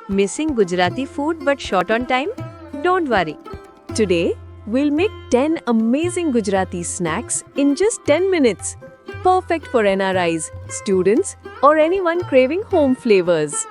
Missing Gujarati food but short on time? Don't worry. Today, we'll make 10 amazing Gujarati snacks in just 10 minutes. Perfect for NRIs, students, or anyone craving home flavors.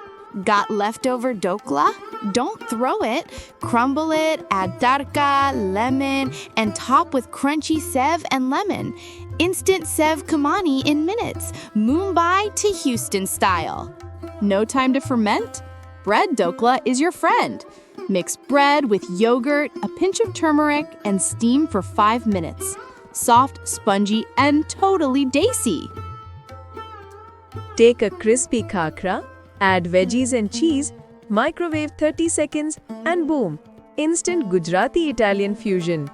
Got leftover dokla? Don't throw it. Crumble it, add tarka, lemon, and top with crunchy sev and lemon. Instant sev kamani in minutes. Mumbai to Houston style. No time to ferment? Bread dokla is your friend. Mix bread with yogurt, a pinch of turmeric, and steam for 5 minutes. Soft, spongy, and totally desi. Take a crispy khakra, add veggies and cheese, microwave 30 seconds, and boom! Instant Gujarati-Italian fusion.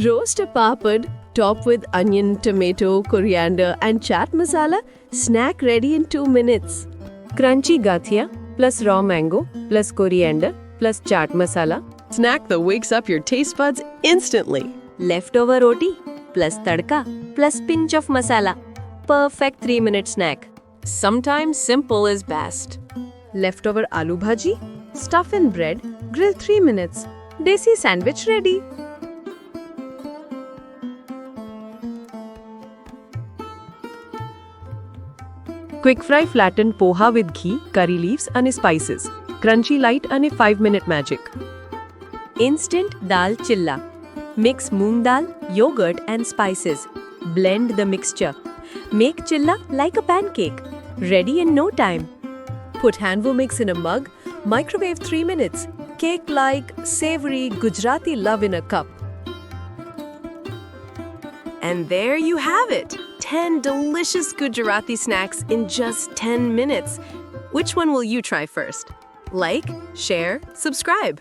Roast a papad, top with onion, tomato, coriander, and chaat masala, snack ready in 2 minutes. Crunchy gathia, plus raw mango, plus coriander, plus chaat masala. Snack that wakes up your taste buds instantly. Leftover roti, plus tadka, plus pinch of masala. Perfect 3-minute snack. Sometimes simple is best. Leftover aloo bhaji, stuff in bread, grill 3 minutes. Desi sandwich ready. Quick fry flattened poha with ghee, curry leaves and spices. Crunchy light and a 5-minute magic. Instant dal chilla. Mix moong dal, yogurt and spices. Blend the mixture. Make chilla like a pancake. Ready in no time. Put hanvu mix in a mug. Microwave 3 minutes. Cake-like, savory Gujarati love in a cup. And there you have it. 10 delicious Gujarati snacks in just 10 minutes. Which one will you try first? Like, share, subscribe.